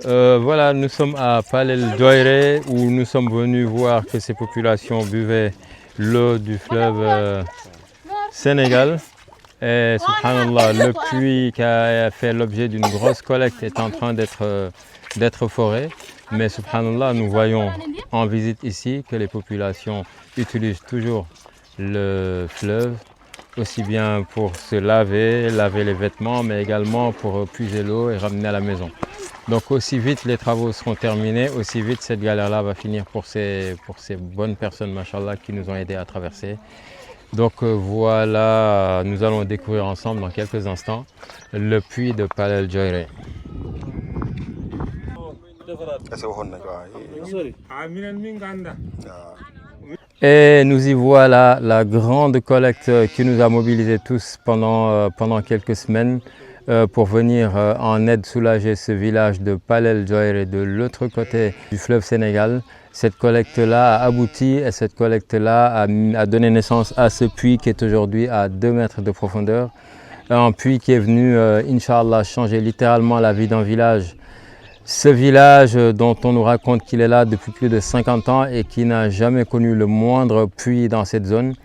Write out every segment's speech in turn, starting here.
Voilà, nous sommes à Palel Djoire où nous sommes venus voir que ces populations buvaient l'eau du fleuve Sénégal. Et subhanallah, le puits qui a fait l'objet d'une grosse collecte est en train d'être foré. Mais subhanallah, nous voyons en visite ici que les populations utilisent toujours le fleuve, aussi bien pour se laver les vêtements, mais également pour puiser l'eau et ramener à la maison. Donc aussi vite les travaux seront terminés, aussi vite cette galère-là va finir pour ces bonnes personnes, machallah, qui nous ont aidés à traverser. Donc voilà, nous allons découvrir ensemble dans quelques instants le puits de Palel Djoire. Et nous y voilà, la grande collecte qui nous a mobilisés tous pendant quelques semaines pour venir en aide soulager ce village de Palel Djoire de l'autre côté du fleuve Sénégal. Cette collecte-là a abouti et cette collecte-là a donné naissance à ce puits qui est aujourd'hui à 2 mètres de profondeur. Un puits qui est venu, Inch'Allah, changer littéralement la vie d'un village. Ce village dont on nous raconte qu'il est là depuis plus de 50 ans et qui n'a jamais connu le moindre puits dans cette zone.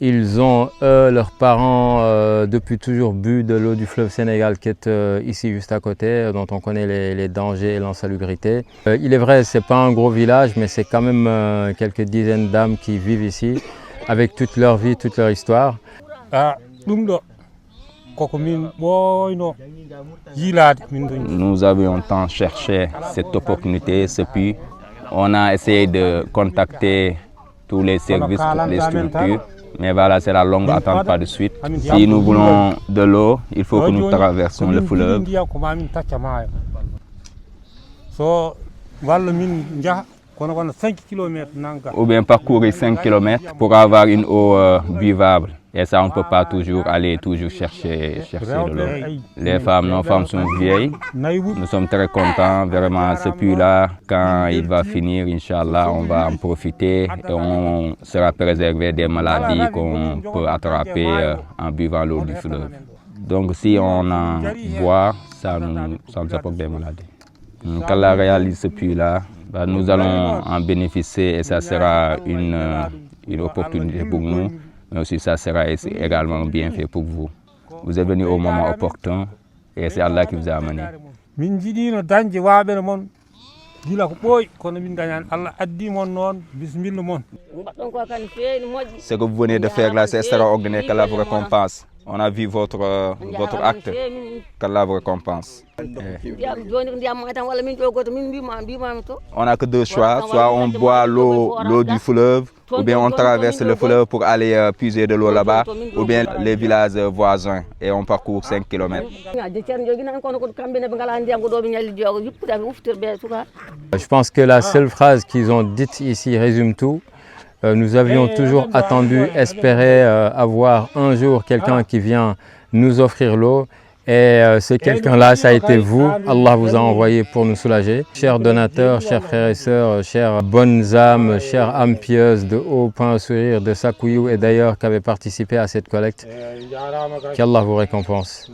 Ils ont, leurs parents, depuis toujours bu de l'eau du fleuve Sénégal qui est ici juste à côté, dont on connaît les dangers et l'insalubrité. Il est vrai, ce n'est pas un gros village, mais c'est quand même quelques dizaines d'âmes qui vivent ici, avec toute leur vie, toute leur histoire. Nous avions tant cherché cette opportunité, ce puits. On a essayé de contacter tous les services, toutes les structures. Mais voilà, c'est la longue attente pas de suite. Si nous voulons de l'eau, il faut que nous traversions le fleuve. Ou bien parcourir 5 km pour avoir une eau buvable. Et ça, on ne peut pas toujours aller chercher de l'eau. Les femmes, nos femmes sont vieilles. Nous sommes très contents, vraiment, ce puits-là. Quand il va finir, Inch'Allah, on va en profiter et on sera préservé des maladies qu'on peut attraper en buvant l'eau du fleuve. Donc, si on en boit, ça nous apporte des maladies. Quand on réalise ce puits-là, nous allons en bénéficier et ça sera une opportunité pour nous. Mais aussi ça sera également bien fait pour vous. Vous êtes venu au moment opportun et c'est Allah qui vous a amené. Ce que vous venez de faire là, c'est extraordinaire, qu'Allah vous récompense. On a vu votre acte, qu'Allah vous récompense. On n'a que 2 choix, soit on boit l'eau du fleuve, ou bien on traverse le fleuve pour aller puiser de l'eau là-bas, ou bien les villages voisins, et on parcourt 5 km. Je pense que la seule phrase qu'ils ont dite ici résume tout. Nous avions toujours attendu, espéré avoir un jour quelqu'un qui vient nous offrir l'eau. Et ce quelqu'un-là, ça a été vous. Allah vous a envoyé pour nous soulager. Chers donateurs, chers frères et sœurs, chères bonnes âmes, chères âmes pieuses de Haut Point Sourire, de Sakouyou et d'ailleurs qui avaient participé à cette collecte, qu'Allah vous récompense.